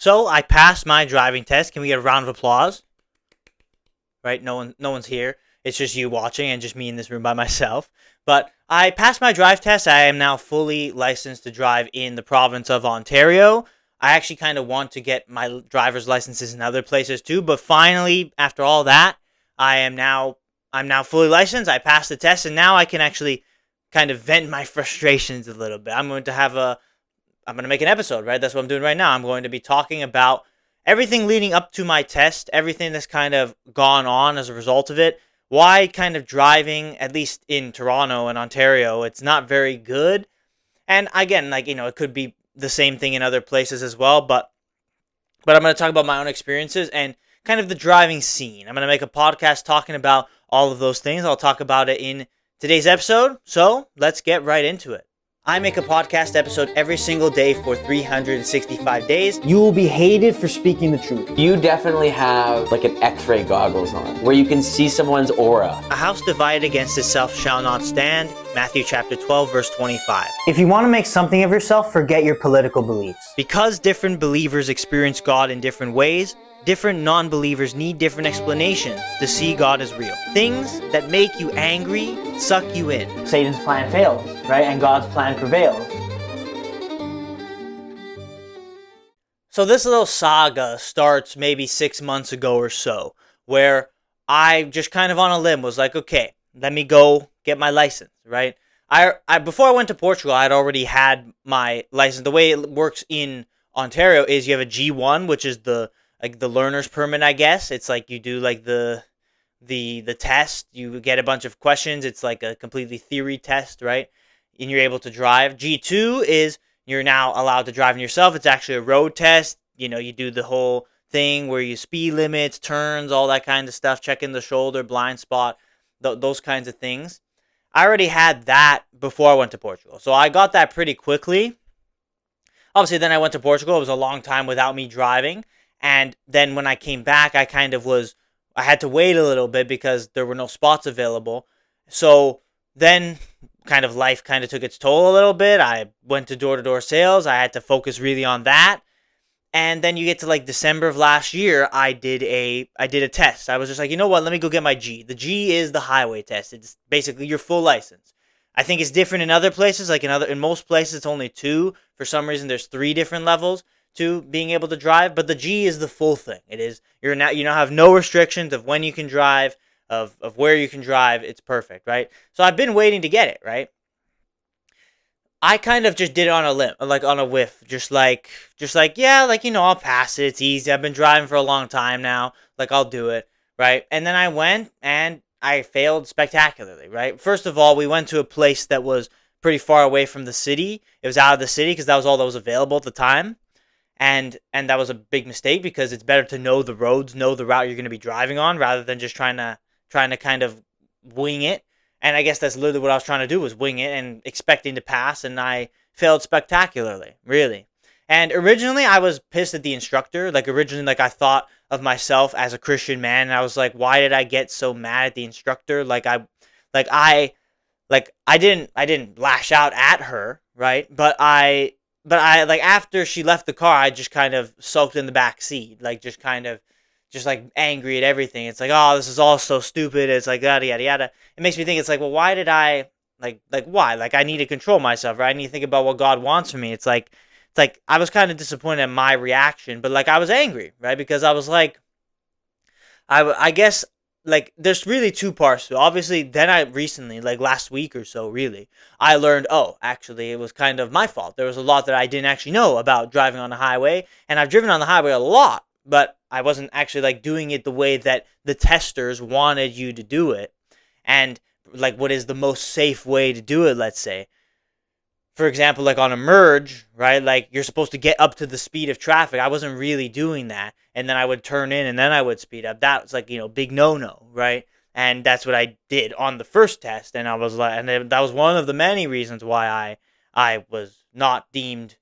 So I passed my driving test. Can we get a round of applause? Right? No one's here. It's just you watching and just me in this room by myself. But I passed my drive test. I am now fully licensed to drive in the province of Ontario. I actually kind of want to get my driver's licenses in other places too, but finally, after all that, I'm now fully licensed. I passed the test, and now I can actually kind of vent my frustrations a little bit. I'm going to make an episode, right? That's what I'm doing right now. I'm going to be talking about everything leading up to my test, everything that's kind of gone on as a result of it, why kind of driving, at least in Toronto and Ontario, it's not very good. And again, it could be the same thing in other places as well, but I'm going to talk about my own experiences and kind of the driving scene. I'm going to make a podcast talking about all of those things. I'll talk about it in today's episode. So let's get right into it. I make a podcast episode every single day for 365 days. You will be hated for speaking the truth. You definitely have like an X-ray goggles on, where you can see someone's aura. A house divided against itself shall not stand. Matthew chapter 12, verse 25. If you want to make something of yourself, forget your political beliefs. Because different believers experience God in different ways, different non-believers need different explanations to see God as real. Things that make you angry suck you in. Satan's plan fails, right? And God's plan prevails. So this little saga starts maybe 6 months ago or so, where I just kind of on a limb was like, okay, let me go get my license, right? I before I went to Portugal, I had already had my license. The way it works in Ontario is you have a G1, which is the learner's permit, I guess. It's like you do like the test, you get a bunch of questions. It's like a completely theory test, right? And you're able to drive. G2 is you're now allowed to drive in yourself. It's actually a road test. You do the whole thing where you speed limits, turns, all that kind of stuff, checking the shoulder, blind spot, those kinds of things. I already had that before I went to Portugal. So I got that pretty quickly. Obviously, then I went to Portugal. It was a long time without me driving. And then when I came back, I had to wait a little bit because there were no spots available. So then kind of life kind of took its toll a little bit. I went to door-to-door sales. I had to focus really on that. And then you get to like December of last year, I did a test. I was just like, you know what? Let me go get my G. The G is the highway test. It's basically your full license. I think it's different in other places. Like in most places, it's only 2. For some reason, there's 3 different levels to being able to drive, but the G is the full thing. It is you now have no restrictions of when you can drive, of where you can drive. It's perfect, right? So I've been waiting to get it, right? I kind of just did it on a limb, like on a whiff, just like yeah, I'll pass it. It's easy. I've been driving for a long time now. Like I'll do it, right? And then I went and I failed spectacularly, right? First of all, we went to a place that was pretty far away from the city. It was out of the city because that was all that was available at the time. And that was a big mistake because it's better to know the roads, know the route you're going to be driving on rather than just trying to kind of wing it. And I guess that's literally what I was trying to do, was wing it and expecting to pass, and I failed spectacularly, really. And originally I was pissed at the instructor. Originally I thought of myself as a Christian man, and I was like, why did I get so mad at the instructor? I didn't lash out at her, right? But I after she left the car, I just kind of sulked in the back seat, just angry at everything. It's like, oh, this is all so stupid. It's like yada yada yada. It makes me think, it's like, well, why did I why? I need to control myself, right? I need to think about what God wants from me. It's like I was kind of disappointed at my reaction, but I was angry, right? Because I was like, I guess there's really 2 parts to it. Obviously, then I recently, last week or so, really, I learned, oh, actually, it was kind of my fault. There was a lot that I didn't actually know about driving on the highway, and I've driven on the highway a lot, but I wasn't actually doing it the way that the testers wanted you to do it, and what is the most safe way to do it, let's say. For example, on a merge, right, you're supposed to get up to the speed of traffic. I wasn't really doing that, and then I would turn in and then I would speed up. That was big no-no, right? And that's what I did on the first test, and I was and that was one of the many reasons why I was not deemed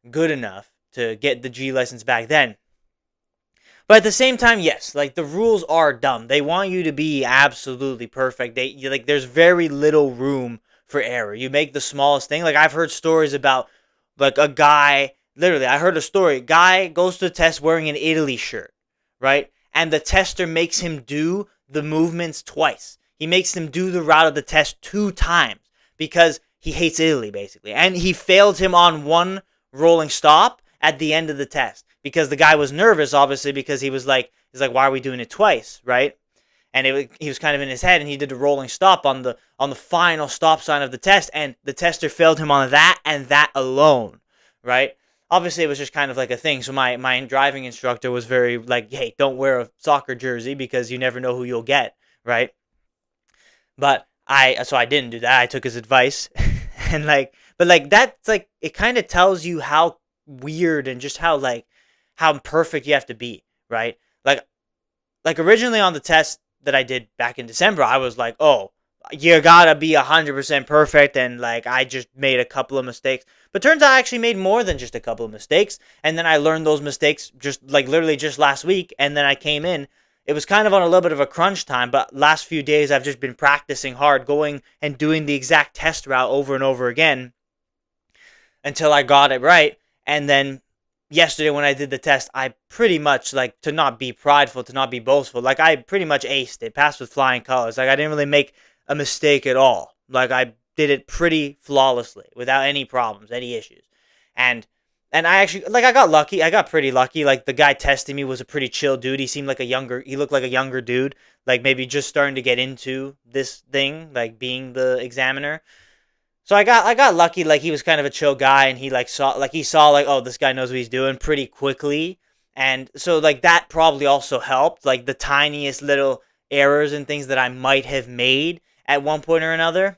good enough to get the G license back then. But at the same time, yes, the rules are dumb. They want you to be absolutely perfect. There's very little room for error. You make the smallest thing. I've heard stories about a guy literally, I heard a story. Guy goes to the test wearing an Italy shirt, right? And the tester makes him do the movements twice. He makes him do the route of the test 2 times because he hates Italy, basically. And he failed him on one rolling stop at the end of the test because the guy was nervous, obviously, because why are we doing it twice, right? And he was kind of in his head, and he did a rolling stop on the final stop sign of the test, and the tester failed him on that and that alone, right? Obviously, it was just kind of like a thing. So my driving instructor was very like, hey, don't wear a soccer jersey because you never know who you'll get, right? But I didn't do that. I took his advice, and that's like it kind of tells you how weird and just how perfect you have to be, right? Like originally on the test that I did back in December, I was like, oh, you gotta be 100% perfect, and like I just made a couple of mistakes. But turns out I actually made more than just a couple of mistakes, and then I learned those mistakes just like literally just last week, and then I came in. It was kind of on a little bit of a crunch time, but last few days I've just been practicing hard, going and doing the exact test route over and over again until I got it right. And then yesterday when I did the test, I pretty much, like, to not be prideful, to not be boastful, like I pretty much aced it, passed with flying colors. Like I didn't really make a mistake at all. Like I did it pretty flawlessly without any problems, any issues. And I actually, like, I got lucky. I got pretty lucky. Like the guy testing me was a pretty chill dude. He looked like a younger dude, like maybe just starting to get into this thing, like being the examiner. So I got lucky. Like he was kind of a chill guy, and he saw like, oh, this guy knows what he's doing pretty quickly. And so like that probably also helped. Like the tiniest little errors and things that I might have made at one point or another,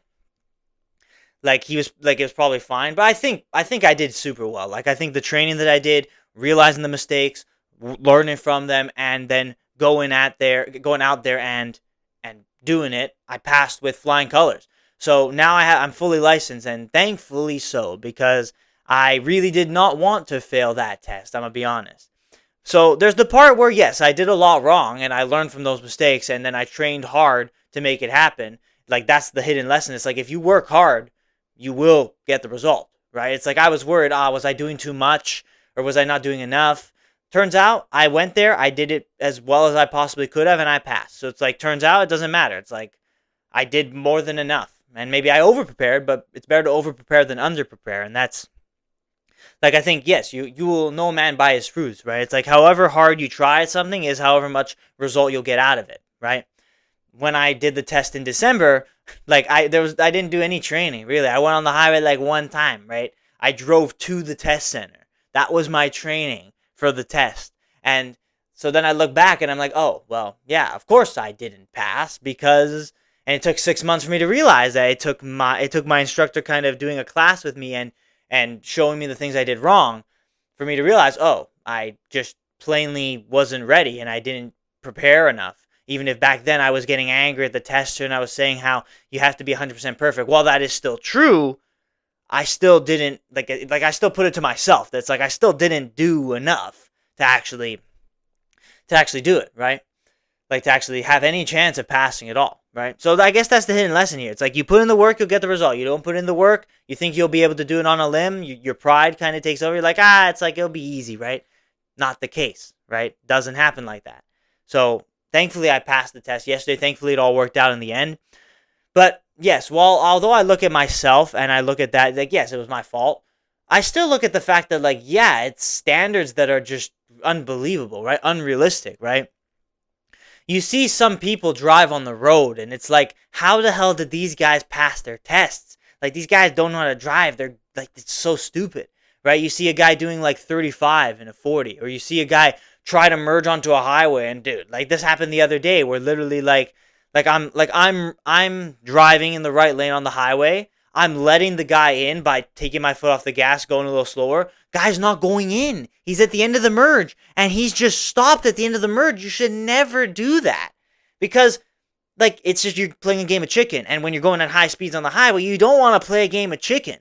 like he was like, it was probably fine. But I think I did super well. Like I think the training that I did, realizing the mistakes, learning from them, and then going out there and doing it, I passed with flying colors. So now I'm fully licensed, and thankfully so, because I really did not want to fail that test. I'm gonna be honest. So there's the part where, yes, I did a lot wrong, and I learned from those mistakes, and then I trained hard to make it happen. Like that's the hidden lesson. It's like if you work hard, you will get the result, right? It's like I was worried, was I doing too much or was I not doing enough? Turns out I went there, I did it as well as I possibly could have, and I passed. So it's like, turns out it doesn't matter. It's like I did more than enough. And maybe I over prepared, but it's better to over prepare than under prepare. And that's like, I think, yes, you will know a man by his fruits, right? It's like however hard you try at something is however much result you'll get out of it, right? When I did the test in December, like I didn't do any training really. I went on the highway like one time, right? I drove to the test center. That was my training for the test. And so then I look back and I'm like, oh, well, yeah, of course I didn't pass because, and it took 6 months for me to realize that it took my instructor kind of doing a class with me and showing me the things I did wrong for me to realize, oh, I just plainly wasn't ready and I didn't prepare enough. Even if back then I was getting angry at the tester and I was saying how you have to be 100% perfect. While that is still true, I still didn't, like I still put it to myself. That's like I still didn't do enough to actually do it, right? Like to actually have any chance of passing at all, right? So I guess that's the hidden lesson here. It's like you put in the work, you'll get the result. You don't put in the work, you think you'll be able to do it on a limb, your pride kind of takes over. You're like, it's like it'll be easy, right? Not the case, right? Doesn't happen like that. So thankfully I passed the test yesterday. Thankfully it all worked out in the end. But yes, although I look at myself and I look at that, like, yes, it was my fault. I still look at the fact that, like, yeah, it's standards that are just unbelievable, right? Unrealistic, right? You see some people drive on the road and it's like, how the hell did these guys pass their tests? Like, these guys don't know how to drive. They're like, it's so stupid, right? You see a guy doing like 35 in a 40, or you see a guy try to merge onto a highway, and dude, like this happened the other day where literally I'm driving in the right lane on the highway. I'm letting the guy in by taking my foot off the gas, going a little slower. Guy's not going in. He's at the end of the merge, and he's just stopped at the end of the merge. You should never do that, because like it's just you're playing a game of chicken, and when you're going at high speeds on the highway, you don't want to play a game of chicken.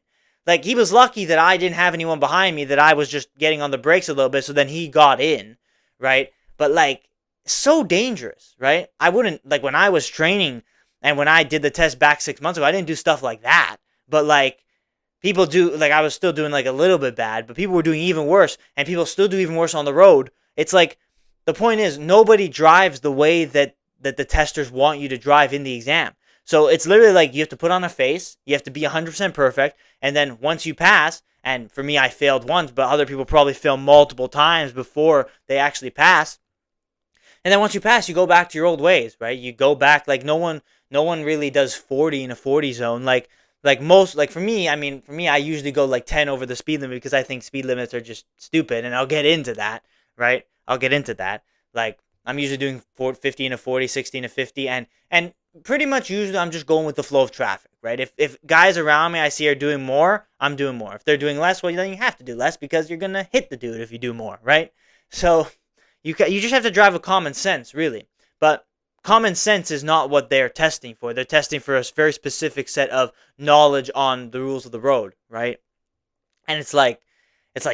Like, he was lucky that I didn't have anyone behind me, that I was just getting on the brakes a little bit, so then he got in, right? But like, so dangerous, right? I wouldn't, like, when I was training and when I did the test back 6 months ago, I didn't do stuff like that. But like, people do, like, I was still doing like a little bit bad, but people were doing even worse, and people still do even worse on the road. It's like, the point is, nobody drives the way that the testers want you to drive in the exam. So it's literally like you have to put on a face, you have to be 100% perfect, and then once you pass, and for me I failed once, but other people probably fail multiple times before they actually pass. And then once you pass, you go back to your old ways, right? You go back, like, no one really does 40 in a 40 zone. Like most, like, for me, I mean, for me, I usually go like 10 over the speed limit because I think speed limits are just stupid, and I'll get into that, right? I'll get into that. Like, I'm usually doing 50 in a 40, 60 in a 50, and pretty much usually I'm just going with the flow of traffic, right? If guys around me I see are doing more, I'm doing more. If they're doing less, well, then you have to do less because you're gonna hit the dude if you do more, right? So you just have to drive with common sense, really. But common sense is not what they're testing for. They're testing for a very specific set of knowledge on the rules of the road, right? And it's like,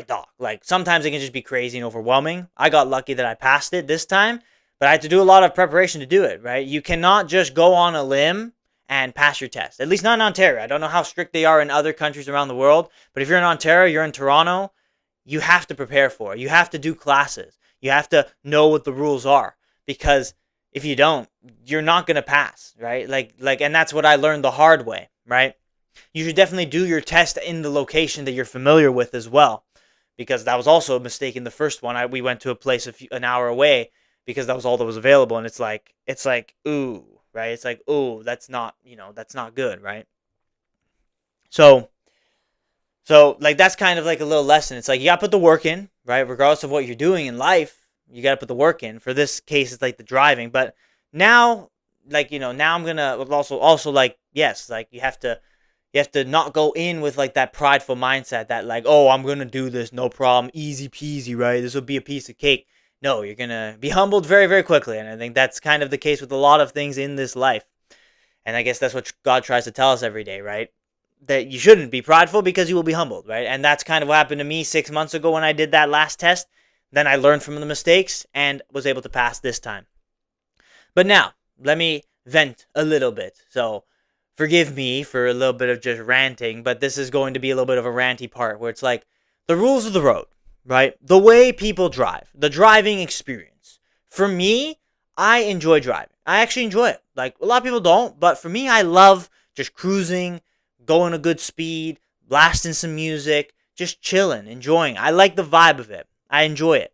dog. Like, sometimes it can just be crazy and overwhelming. I got lucky that I passed it this time, but I had to do a lot of preparation to do it, right? You cannot just go on a limb and pass your test. At least not in Ontario. I don't know how strict they are in other countries around the world, but if you're in Ontario, you're in Toronto, you have to prepare for it. You have to do classes. You have to know what the rules are, because if you don't, you're not going to pass, right? Like and that's what I learned the hard way, right? You should definitely do your test in the location that you're familiar with as well, because that was also a mistake in the first one. We went to a place an hour away because that was all that was available, and it's like ooh, right? It's like, ooh, that's not good, right? So like, that's kind of like a little lesson. It's like, you got to put the work in, right? Regardless of what you're doing in life, you got to put the work in. For this case, it's like the driving. But now, like, now I'm going to also like, yes, like, you have to not go in with like that prideful mindset that, like, oh, I'm going to do this, no problem, easy peasy, right? This will be a piece of cake. No, you're going to be humbled very, very quickly. And I think that's kind of the case with a lot of things in this life. And I guess that's what God tries to tell us every day, right? That you shouldn't be prideful because you will be humbled, right? And that's kind of what happened to me 6 months ago when I did that last test. Then I learned from the mistakes and was able to pass this time. But now, let me vent a little bit. So, forgive me for a little bit of just ranting, but this is going to be a little bit of a ranty part where it's like the rules of the road, right? The way people drive, the driving experience. For me, I enjoy driving. I actually enjoy it. Like, a lot of people don't, but for me, I love just cruising, going a good speed, blasting some music, just chilling, enjoying. I like the vibe of it. I enjoy it.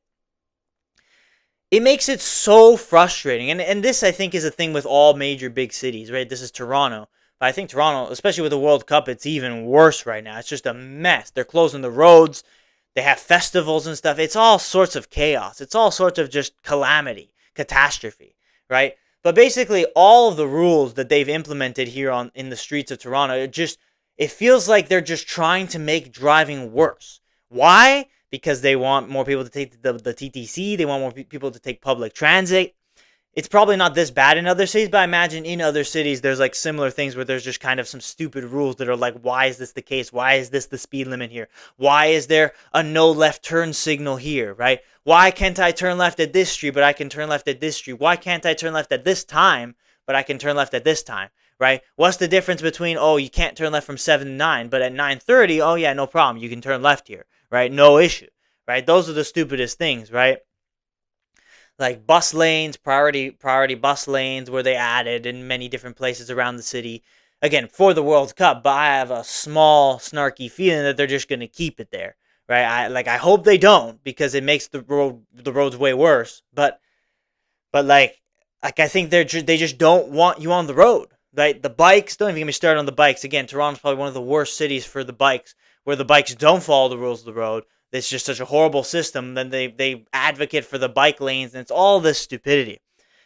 It makes it so frustrating. And this, I think, is a thing with all major big cities, right? This is Toronto. But I think Toronto, especially with the World Cup, it's even worse right now. It's just a mess. They're closing the roads. They have festivals and stuff. It's all sorts of chaos. It's all sorts of just calamity, catastrophe, right? But basically, all of the rules that they've implemented here in the streets of Toronto, it feels like they're just trying to make driving worse. Why? Because they want more people to take the TTC. They want more people to take public transit. It's probably not this bad in other cities, but I imagine in other cities there's like similar things where there's just kind of some stupid rules that are like, why is this the case? Why is this the speed limit here? Why is there a no left turn signal here, right? Why can't I turn left at this street, but I can turn left at this street? Why can't I turn left at this time, but I can turn left at this time, right? What's the difference between, oh, you can't turn left from 7 to 9, but at 9:30, oh yeah, no problem, you can turn left here, right? No issue, right? Those are the stupidest things, right? Like bus lanes, priority bus lanes where they added in many different places around the city. Again, for the World Cup, but I have a small snarky feeling that they're just going to keep it there, right? I hope they don't, because it makes the roads way worse. But like I think they just don't want you on the road. Right? The bikes, don't even get me started on the bikes. Again, Toronto's probably one of the worst cities for the bikes, where the bikes don't follow the rules of the road. It's just such a horrible system. Then they advocate for the bike lanes, and it's all this stupidity.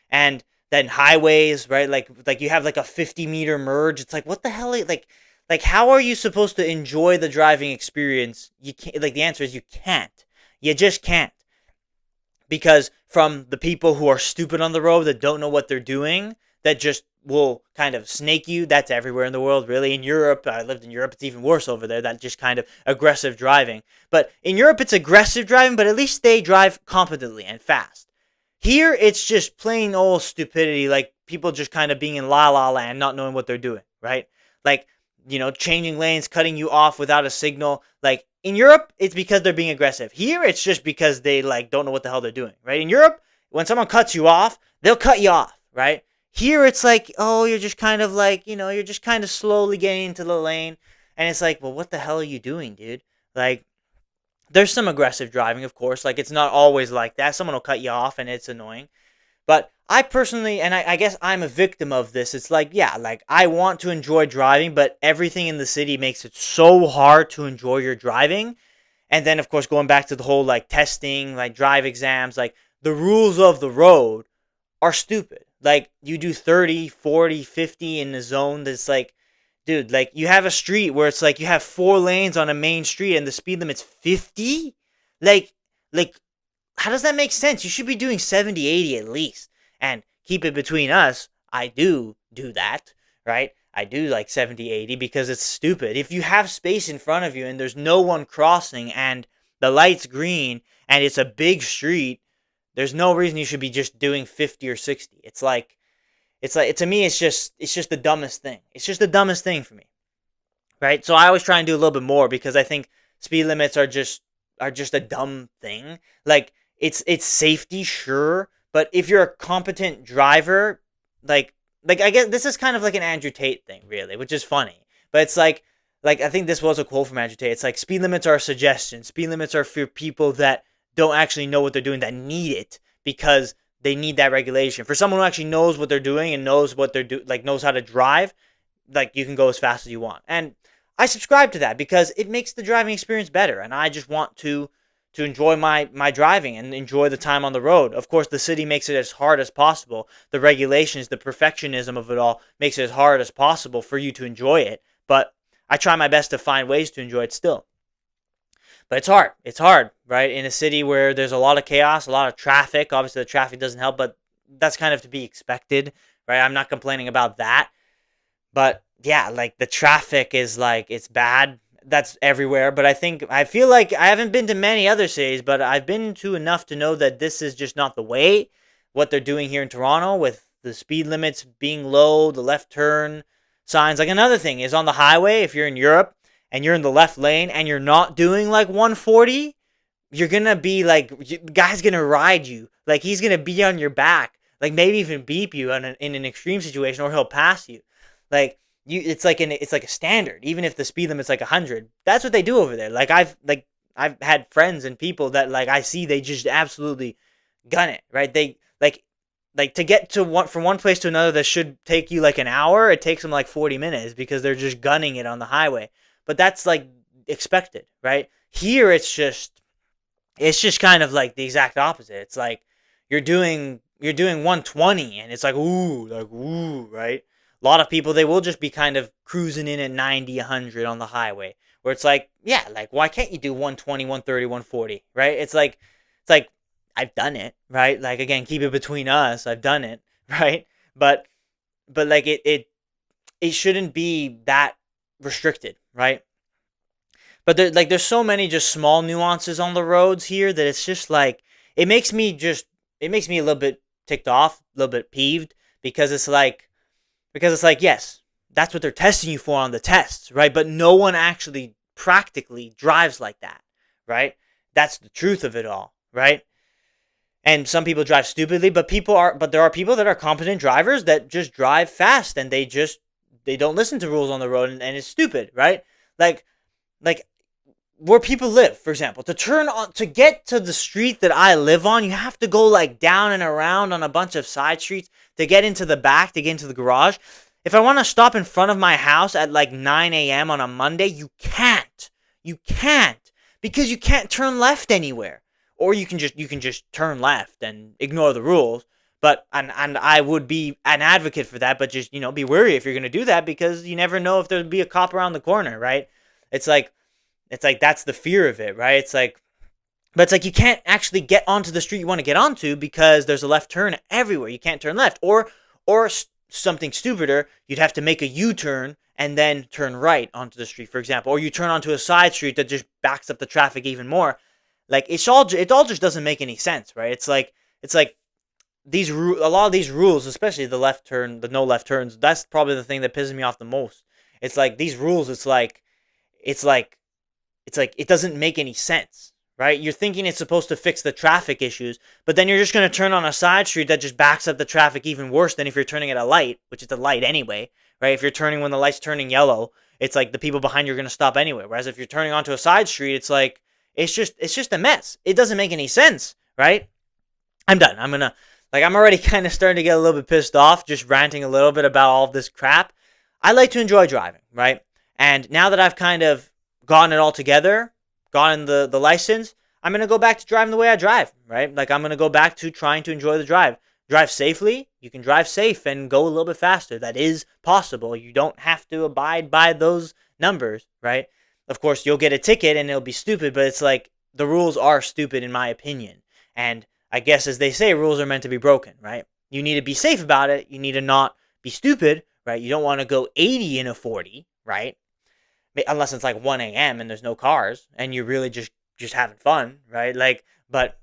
And then highways, right? Like you have like a 50-meter merge. It's like, what the hell? Like how are you supposed to enjoy the driving experience? You can't. Like, the answer is you can't. You just can't, because from the people who are stupid on the road that don't know what they're doing, that just will kind of snake you. That's everywhere in the world, really. In Europe, I lived in Europe, it's even worse over there. That just kind of aggressive driving. But in Europe, it's aggressive driving, but at least they drive competently and fast. Here, it's just plain old stupidity, like people just kind of being in la la land, not knowing what they're doing, right? Like, changing lanes, cutting you off without a signal. Like in Europe, it's because they're being aggressive. Here, it's just because they like don't know what the hell they're doing, right? In Europe, when someone cuts you off, they'll cut you off, right? Here, it's like, oh, you're just kind of like, you're just kind of slowly getting into the lane, and it's like, well, what the hell are you doing, dude? Like, there's some aggressive driving, of course. Like, it's not always like that. Someone will cut you off, and it's annoying. But I personally, and I guess I'm a victim of this. It's like, yeah, like I want to enjoy driving, but everything in the city makes it so hard to enjoy your driving. And then, of course, going back to the whole like testing, like drive exams, like the rules of the road are stupid. Like you do 30, 40, 50 in the zone that's like, dude, like you have a street where it's like you have 4 lanes on a main street and the speed limit's 50? Like, like how does that make sense? You should be doing 70, 80 at least. And keep it between us, I do that, right? I do like 70, 80 because it's stupid. If you have space in front of you and there's no one crossing and the light's green and it's a big street, there's no reason you should be just doing 50 or 60. It's like to me it's just the dumbest thing. It's just the dumbest thing for me, right? So I always try and do a little bit more because I think speed limits are just a dumb thing. Like it's safety, sure, but if you're a competent driver, like I guess this is kind of like an Andrew Tate thing, really, which is funny. But it's like I think this was a quote from Andrew Tate. It's like speed limits are a suggestion. Speed limits are for people that don't actually know what they're doing, that need it because they need that regulation. For someone who actually knows what they're doing and knows what they're like knows how to drive, like you can go as fast as you want. And I subscribe to that because it makes the driving experience better, and I just want to enjoy my driving and enjoy the time on the road. Of course, the city makes it as hard as possible. The regulations, the perfectionism of it all makes it as hard as possible for you to enjoy it. But I try my best to find ways to enjoy it still. But it's hard. It's hard, right? In a city where there's a lot of chaos, a lot of traffic. Obviously, the traffic doesn't help, but that's kind of to be expected, right? I'm not complaining about that. But yeah, like the traffic is like it's bad. That's everywhere. But I feel like I haven't been to many other cities, but I've been to enough to know that this is just not the way. What they're doing here in Toronto with the speed limits being low, the left turn signs. Like another thing is on the highway, if you're in Europe and you're in the left lane and you're not doing like 140, you're gonna be like, the guy's gonna ride you. Like he's gonna be on your back. Like maybe even beep you in an extreme situation, or he'll pass you. Like it's like a standard. Even if the speed limit's like 100, that's what they do over there. I've had friends and people that like I see they just absolutely gun it. Right? They like to get to one from one place to another that should take you like an hour. It takes them like 40 minutes because they're just gunning it on the highway. But that's like expected, right? Here it's just kind of like the exact opposite. It's like you're doing 120 and it's like ooh, right? A lot of people they will just be kind of cruising in at 90, 100 on the highway where it's like, yeah, like why can't you do 120, 130, 140, right? It's like I've done it, right? Like again, keep it between us. I've done it, right? But like it shouldn't be that restricted, right? But there's so many just small nuances on the roads here that it's just like it makes me just it makes me a little bit ticked off, a little bit peeved because it's like yes, that's what they're testing you for on the tests, right? But no one actually practically drives like that, right? That's the truth of it all, right? And some people drive stupidly, but there are people that are competent drivers that just drive fast and they don't listen to rules on the road and it's stupid, right? Like like where people live, for example, to get to the street that I live on, you have to go like down and around on a bunch of side streets to get into the back, to get into the garage. If I want to stop in front of my house at like 9 a.m. on a Monday, you can't. You can't because you can't turn left anywhere. Or you can just turn left and ignore the rules. But and I would be an advocate for that, but just be wary if you're gonna do that because you never know if there'll be a cop around the corner, right? It's like that's the fear of it, right? But it's like you can't actually get onto the street you want to get onto because there's a left turn everywhere. You can't turn left, or something stupider, you'd have to make a U-turn and then turn right onto the street, for example, or you turn onto a side street that just backs up the traffic even more. Like it all just doesn't make any sense, right? It's like a lot of these rules, especially the left turn, the no left turns. That's probably the thing that pisses me off the most. It's like these rules, it's like it doesn't make any sense, right? You're thinking it's supposed to fix the traffic issues, but then you're just going to turn on a side street that just backs up the traffic even worse than if you're turning at a light, which is a light anyway, right? If you're turning when the light's turning yellow, it's like the people behind you are going to stop anyway. Whereas if you're turning onto a side street, it's like it's just a mess. It doesn't make any sense, right? I'm done. I'm already kind of starting to get a little bit pissed off, just ranting a little bit about all of this crap. I like to enjoy driving, right? And now that I've kind of gotten it all together, gotten the license, I'm going to go back to driving the way I drive, right? Like, I'm going to go back to trying to enjoy the drive. Drive safely. You can drive safe and go a little bit faster. That is possible. You don't have to abide by those numbers, right? Of course, you'll get a ticket and it'll be stupid, but it's like the rules are stupid in my opinion. And I guess, as they say, rules are meant to be broken, right? You need to be safe about it. You need to not be stupid, right? You don't want to go 80 in a 40, right? Unless it's like 1 a.m. and there's no cars and you're really just having fun, right? Like, but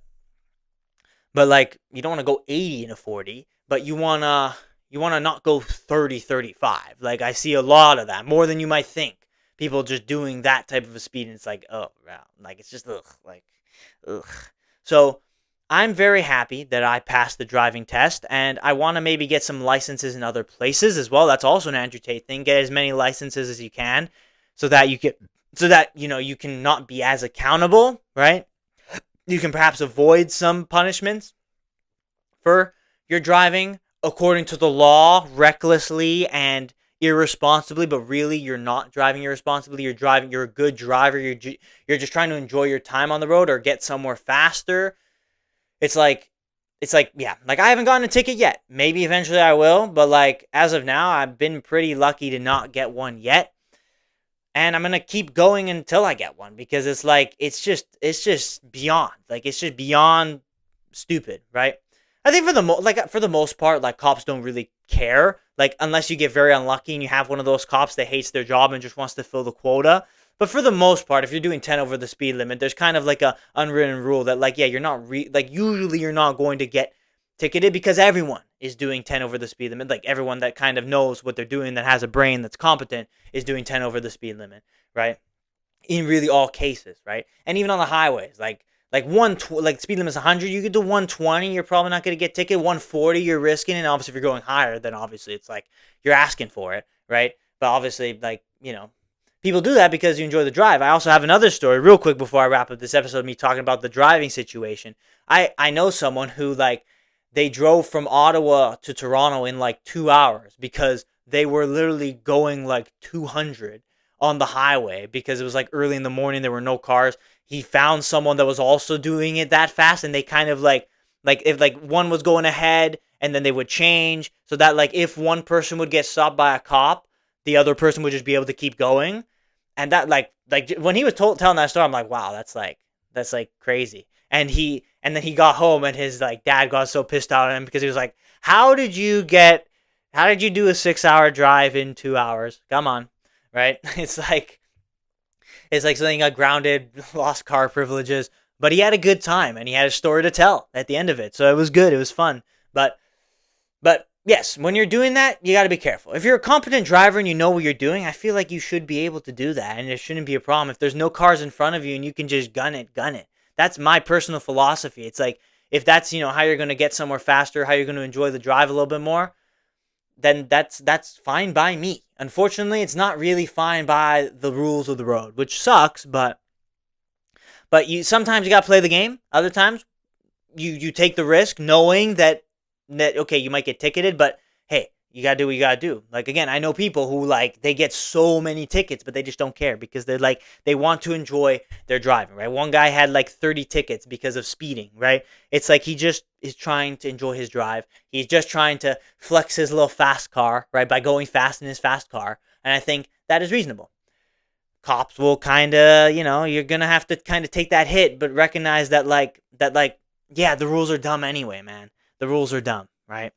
like, you don't want to go 80 in a 40, but you wanna not go 30, 35. Like, I see a lot of that, more than you might think. People just doing that type of a speed, and it's like, oh wow, like, it's just ugh, like, ugh. So I'm very happy that I passed the driving test, and I want to maybe get some licenses in other places as well. That's also an Andrew Tate thing. Get as many licenses as you can, so that you can not be as accountable, right? You can perhaps avoid some punishments for your driving according to the law, recklessly and irresponsibly, but really you're not driving irresponsibly. You're a good driver. You're just trying to enjoy your time on the road or get somewhere faster. It's like yeah, like, I haven't gotten a ticket yet. Maybe eventually I will, but like, as of now, I've been pretty lucky to not get one yet. And I'm going to keep going until I get one, because it's like it's just beyond. Like, it's just beyond stupid, right? I think for the most part, like, cops don't really care. Like, unless you get very unlucky and you have one of those cops that hates their job and just wants to fill the quota. But for the most part, if you're doing 10 over the speed limit, there's kind of like a unwritten rule that, like, yeah, you're not like, usually you're not going to get ticketed, because everyone is doing 10 over the speed limit. Like, everyone that kind of knows what they're doing, that has a brain that's competent, is doing 10 over the speed limit, right? In really all cases, right? And even on the highways, like speed limit is 100, you get to 120, you're probably not going to get ticket. 140, you're risking, and obviously if you're going higher, then obviously it's like you're asking for it, right? But obviously, like, people do that because you enjoy the drive. I also have another story real quick before I wrap up this episode of me talking about the driving situation. I know someone who, like, they drove from Ottawa to Toronto in like 2 hours because they were literally going like 200 on the highway, because it was like early in the morning, there were no cars. He found someone that was also doing it that fast, and they kind of like if like one was going ahead, and then they would change, so that, like, if one person would get stopped by a cop, the other person would just be able to keep going. And that, like when he was telling that story, I'm like, wow, that's like crazy. And then he got home, and his, like, dad got so pissed out at him, because he was like, how did you do a 6 hour drive in 2 hours? Come on, right? It's like something, got grounded, lost car privileges, but he had a good time, and he had a story to tell at the end of it. So it was good. It was fun. But yes, when you're doing that, you got to be careful. If you're a competent driver and you know what you're doing, I feel like you should be able to do that, and it shouldn't be a problem. If there's no cars in front of you and you can just gun it, gun it. That's my personal philosophy. It's like, if that's, how you're going to get somewhere faster, how you're going to enjoy the drive a little bit more, then that's fine by me. Unfortunately, it's not really fine by the rules of the road, which sucks, but you sometimes you got to play the game. Other times you take the risk, knowing that okay, you might get ticketed, but hey, you got to do what you got to do. Like, again, I know people who, like, they get so many tickets, but they just don't care, because they're like, they want to enjoy their driving, right? One guy had like 30 tickets because of speeding, right? It's like he just is trying to enjoy his drive. He's just trying to flex his little fast car, right, by going fast in his fast car. And I think that is reasonable. Cops will kind of, you're going to have to kind of take that hit, but recognize that, yeah, the rules are dumb anyway, man. The rules are dumb, right?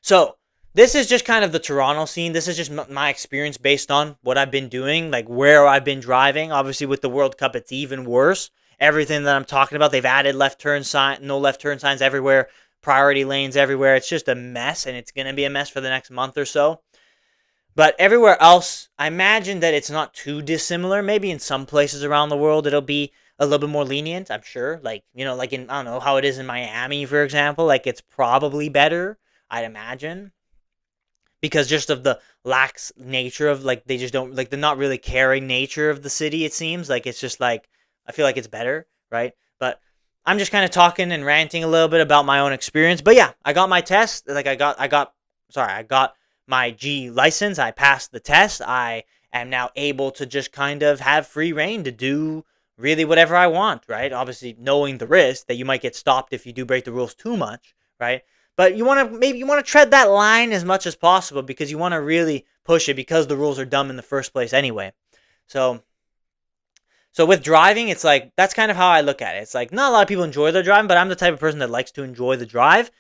So this is just kind of the Toronto scene. This is just my experience based on what I've been doing, like where I've been driving. Obviously, with the World Cup, it's even worse. Everything that I'm talking about, they've added no left turn signs everywhere, priority lanes everywhere. It's just a mess, and it's going to be a mess for the next month or so. But everywhere else, I imagine that it's not too dissimilar. Maybe in some places around the world, it'll be a little bit more lenient. I'm sure. Like, like in, I don't know how it is in Miami, for example. Like, it's probably better, I'd imagine, because just of the lax nature of, like, they just don't, like, the not really caring nature of the city. It seems like it's just like, I feel like it's better, right? But I'm just kind of talking and ranting a little bit about my own experience. But yeah, I got my test. Like, I got my G license. I passed the test. I am now able to just kind of have free reign to do really whatever I want, right? Obviously, knowing the risk that you might get stopped if you do break the rules too much, right? But you want to tread that line as much as possible, because you want to really push it, because the rules are dumb in the first place anyway. So with driving, it's like, that's kind of how I look at it. It's like, not a lot of people enjoy their driving, but I'm the type of person that likes to enjoy the drive.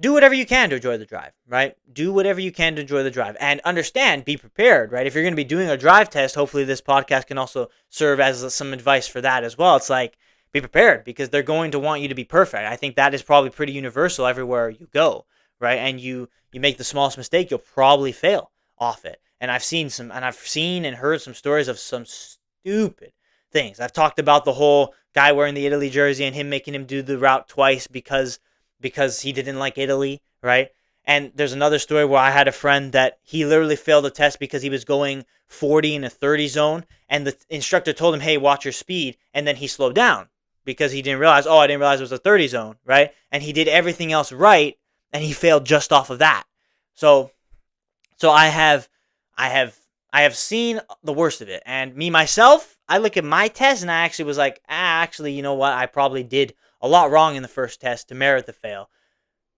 Do whatever you can to enjoy the drive, right? Do whatever you can to enjoy the drive, and understand, be prepared, right? If you're going to be doing a drive test, hopefully this podcast can also serve as some advice for that as well. It's like, be prepared, because they're going to want you to be perfect. I think that is probably pretty universal everywhere you go, right? And you make the smallest mistake, you'll probably fail off it. And I've seen and heard some stories of some stupid things. I've talked about the whole guy wearing the Italy jersey and him making him do the route twice because he didn't like Italy, right? And there's another story where I had a friend that he literally failed a test because he was going 40 in a 30 zone, and the instructor told him, "Hey, watch your speed," and then he slowed down because he didn't realize, "Oh, I didn't realize it was a 30 zone," right? And he did everything else right, and he failed just off of that. So so I have I have seen the worst of it. And me myself, I look at my test and I actually was like, actually, you know what? I probably did a lot wrong in the first test to merit the fail.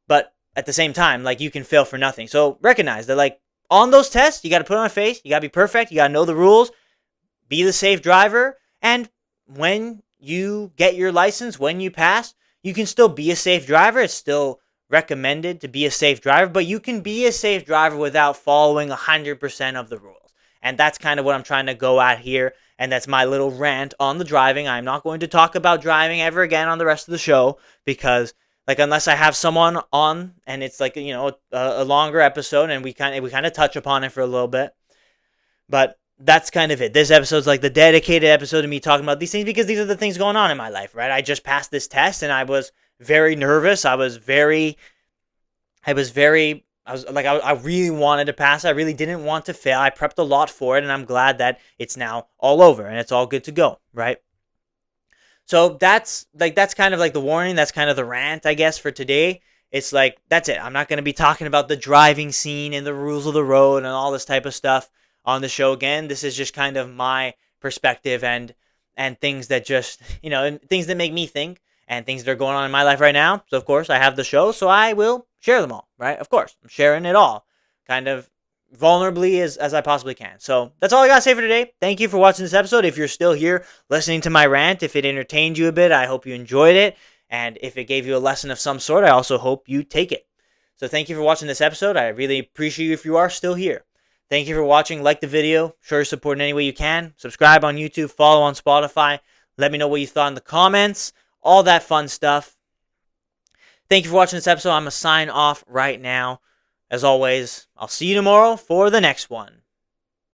But at the same time, like, you can fail for nothing. So recognize that, like, on those tests, you got to put on a face, you got to be perfect, you got to know the rules, be the safe driver, and when you get your license, when you pass, you can still be a safe driver. It's still recommended to be a safe driver, but you can be a safe driver without following 100% of the rules. And that's kind of what I'm trying to go at here. And that's my little rant on the driving. I'm not going to talk about driving ever again on the rest of the show, because, like, unless I have someone on and it's like, a longer episode and we kind of touch upon it for a little bit. But that's kind of it. This episode's like the dedicated episode of me talking about these things, because these are the things going on in my life, right? I just passed this test and I was very nervous. I really wanted to pass. I really didn't want to fail. I prepped a lot for it, and I'm glad that it's now all over and it's all good to go, right? So that's kind of like the warning. That's kind of the rant, I guess, for today. It's like, that's it. I'm not going to be talking about the driving scene and the rules of the road and all this type of stuff on the show again. This is just kind of my perspective and things that just, and things that make me think, and things that are going on in my life right now. So of course I have the show, so I will share them all, right? Of course, I'm sharing it all, kind of vulnerably as I possibly can. So that's all I got to say for today. Thank you for watching this episode. If you're still here listening to my rant, if it entertained you a bit, I hope you enjoyed it. And if it gave you a lesson of some sort, I also hope you take it. So thank you for watching this episode. I really appreciate you if you are still here. Thank you for watching. Like the video. Show your support in any way you can. Subscribe on YouTube. Follow on Spotify. Let me know what you thought in the comments. All that fun stuff. Thank you for watching this episode. I'm going to sign off right now. As always, I'll see you tomorrow for the next one.